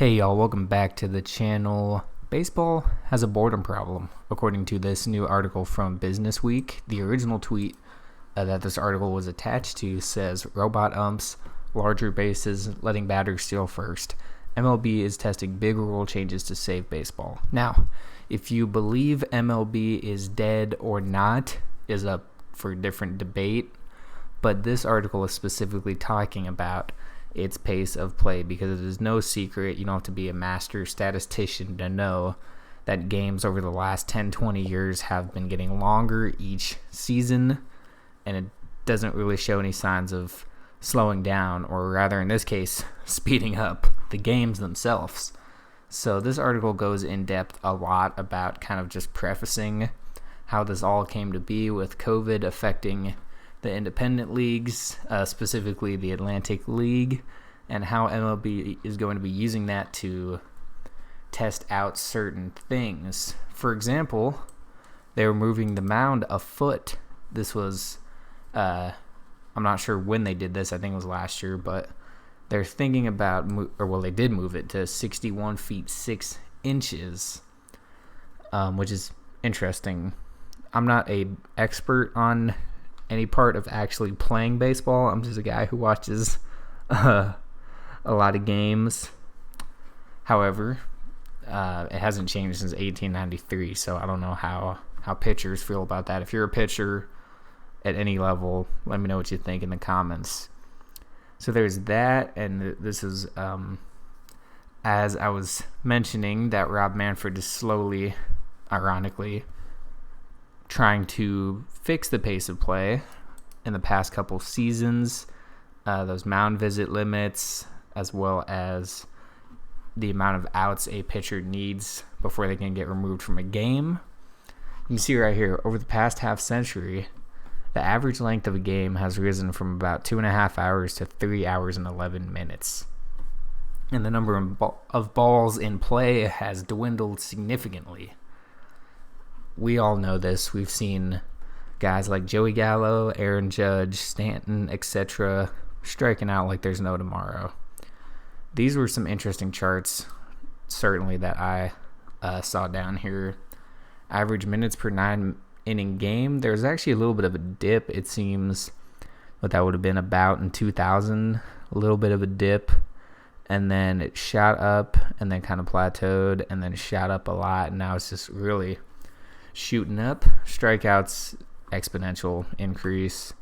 Hey y'all, welcome back to the channel. Baseball has a boredom problem, according to this new article from Business Week. The original tweet that this article was attached to says, robot umps, larger bases, letting batters steal first. MLB is testing big rule changes to save baseball. Now, if you believe MLB is dead or not is up for different debate, but this article is specifically talking about its pace of play because it is no secret. You don't have to be a master statistician to know that games over the last 10-20 years have been getting longer each season, and it doesn't really show any signs of slowing down, or rather in this case speeding up the games themselves. So this article goes in depth a lot about kind of just prefacing how this all came to be with COVID affecting the independent leagues, specifically the Atlantic League, and how MLB is going to be using that to test out certain things. For example, they were moving the mound a foot. This was, I'm not sure when they did this. I think it was last year, but they're thinking about, they did move it to 61 feet 6 inches, which is interesting. I'm not an expert on any part of actually playing baseball. I'm just a guy who watches a lot of games. However, it hasn't changed since 1893, so I don't know how pitchers feel about that. If you're a pitcher at any level, let me know what you think in the comments. So there's that, and this is, as I was mentioning, that Rob Manfred is slowly, ironically, trying to fix the pace of play in the past couple seasons, those mound visit limits, as well as the amount of outs a pitcher needs before they can get removed from a game. You can see right here, over the past half century, the average length of a game has risen from about 2.5 hours to 3 hours and 11 minutes. And the number of balls in play has dwindled significantly. We all know this. We've seen guys like Joey Gallo, Aaron Judge, Stanton, etc. striking out like there's no tomorrow. These were some interesting charts, certainly, that I saw down here. Average minutes per 9-inning game. There's actually a little bit of a dip, it seems, what that would have been about in 2000. A little bit of a dip, and then it shot up, and then kind of plateaued, and then shot up a lot, and now it's just really shooting up. Strikeouts, exponential increase.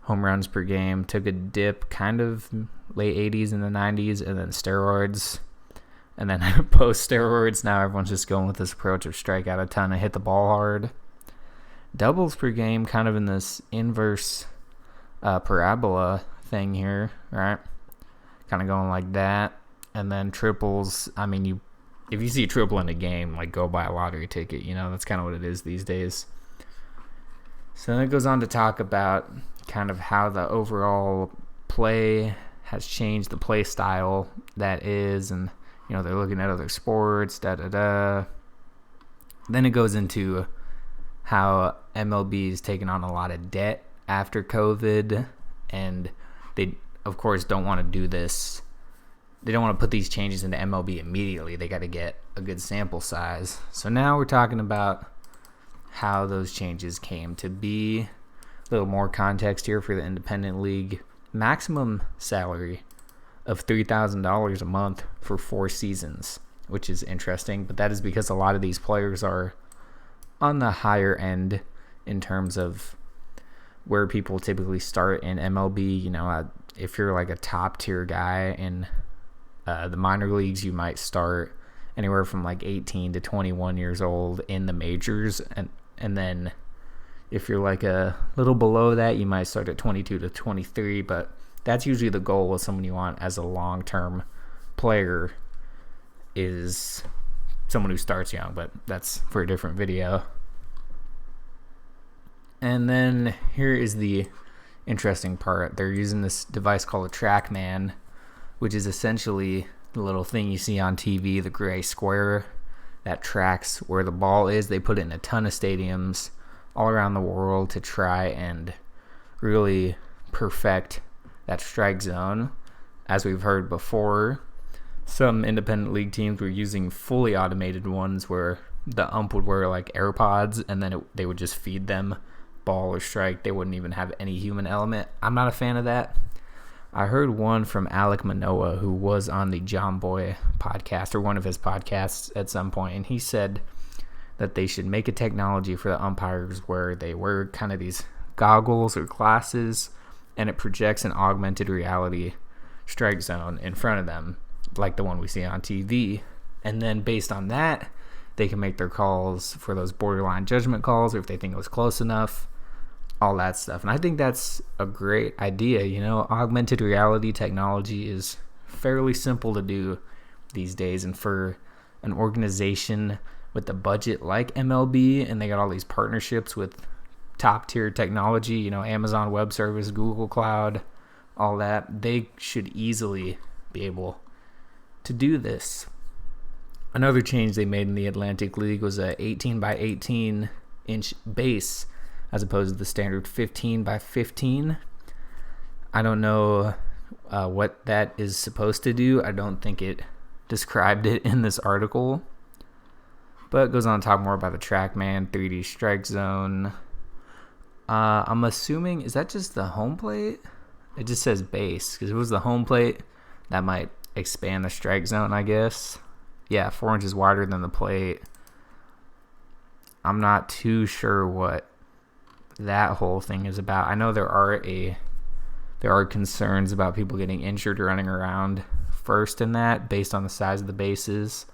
Home runs per game took a dip kind of late 80s and the 90s, and then steroids, and then post steroids, now everyone's just going with this approach of strike out a ton and hit the ball hard. Doubles per game kind of in this inverse parabola thing here, right? Kind of going like that. And then triples, I mean, if you see a triple in a game, like, go buy a lottery ticket, that's kind of what it is these days. So then it goes on to talk about kind of how the overall play has changed, the play style that is, and, they're looking at other sports, Then it goes into how MLB is taking on a lot of debt after COVID, and they, of course, don't want to do this. They don't want to put these changes into MLB immediately. They got to get a good sample size. So now we're talking about how those changes came to be. A little more context here for the independent league. Maximum salary of $3,000 a month for 4 seasons, which is interesting. But that is because a lot of these players are on the higher end in terms of where people typically start in MLB. If you're like a top tier guy in the minor leagues, you might start anywhere from like 18 to 21 years old in the majors, and then if you're like a little below that, you might start at 22 to 23, but that's usually the goal with someone you want as a long-term player, is someone who starts young, but that's for a different video. And then here is the interesting part. They're using this device called a TrackMan, which is essentially the little thing you see on TV, the gray square that tracks where the ball is. They put it in a ton of stadiums all around the world to try and really perfect that strike zone. As we've heard before, some independent league teams were using fully automated ones where the ump would wear like AirPods and then they would just feed them ball or strike. They wouldn't even have any human element. I'm not a fan of that. I heard one from Alec Manoa, who was on the John Boy podcast or one of his podcasts at some point, and he said that they should make a technology for the umpires where they wear kind of these goggles or glasses and it projects an augmented reality strike zone in front of them, like the one we see on TV. And then based on that, they can make their calls for those borderline judgment calls or if they think it was close enough, all that stuff. And I think that's a great idea. You know, augmented reality technology is fairly simple to do these days. And for an organization with a budget like MLB, and they got all these partnerships with top tier technology, you know, Amazon Web Service, Google Cloud, all that, they should easily be able to do this. Another change they made in the Atlantic League was a 18 by 18 inch base as opposed to the standard 15 by 15. I don't know what that is supposed to do. I don't think it described it in this article. But it goes on to talk more about the TrackMan 3D strike zone. I'm assuming, is that just the home plate? It just says base, because if it was the home plate, that might expand the strike zone, I guess. Yeah, 4 inches wider than the plate. I'm not too sure what that whole thing is about. I know there are concerns about people getting injured running around first in that based on the size of the bases.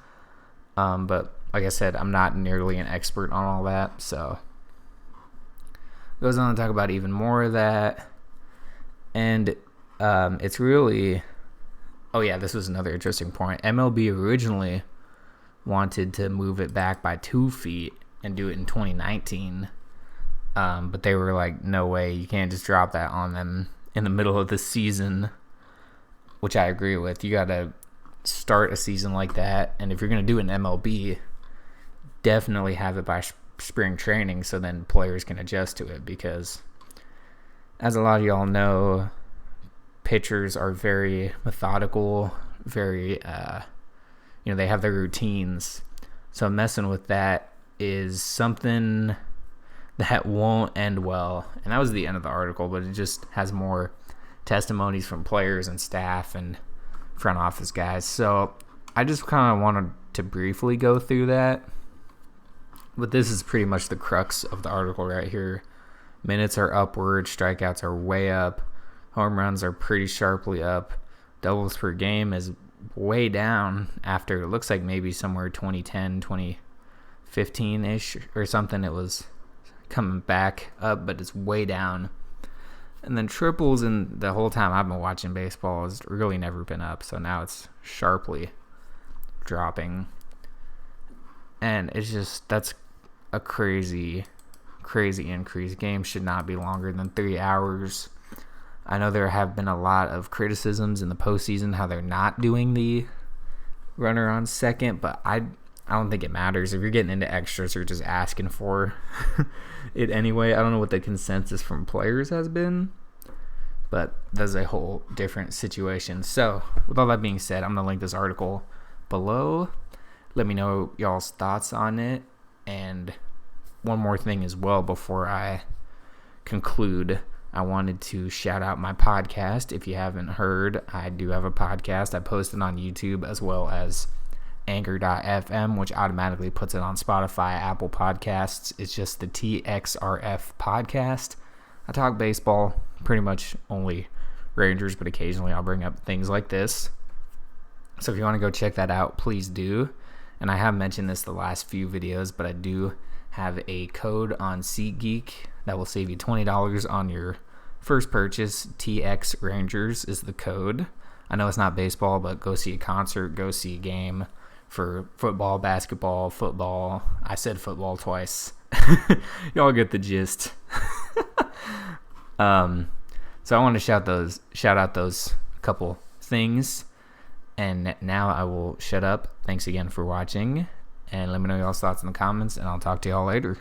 But like I said, I'm not nearly an expert on all that, so goes on to talk about even more of that. And it's really, oh yeah, this was another interesting point. MLB originally wanted to move it back by 2 feet and do it in 2019. But they were like, no way, you can't just drop that on them in the middle of the season, which I agree with. You got to start a season like that, and if you're going to do an MLB, definitely have it by spring training so then players can adjust to it, because as a lot of y'all know, pitchers are very methodical, very they have their routines, so messing with that is something that won't end well. And that was the end of the article, but it just has more testimonies from players and staff and front office guys. So I just kind of wanted to briefly go through that. But this is pretty much the crux of the article right here. Minutes are upward, strikeouts are way up, home runs are pretty sharply up, doubles per game is way down after it looks like maybe somewhere 2010, 2015-ish or something. It was coming back up, but it's way down. And then triples, and the whole time I've been watching baseball, has really never been up, so now it's sharply dropping. And it's just, that's a crazy increase. Games should not be longer than 3 hours. I know there have been a lot of criticisms in the postseason how they're not doing the runner on second, but I don't think it matters. If you're getting into extras, you're just asking for it anyway. I don't know what the consensus from players has been, but that's a whole different situation. So with all that being said, I'm going to link this article below. Let me know y'all's thoughts on it. And one more thing as well before I conclude, I wanted to shout out my podcast. If you haven't heard, I do have a podcast. I post it on YouTube as well as Anchor.fm, which automatically puts it on Spotify, Apple Podcasts. It's just the TXRF podcast. I talk baseball, pretty much only Rangers, but occasionally I'll bring up things like this. So if you want to go check that out, please do. And I have mentioned this the last few videos, but I do have a code on SeatGeek that will save you $20 on your first purchase. TX Rangers is the code. I know it's not baseball, but go see a concert, go see a game for football, basketball, football. I said football twice. Y'all get the gist. So I want to shout out those couple things. And now I will shut up. Thanks again for watching. And let me know y'all's thoughts in the comments, and I'll talk to y'all later.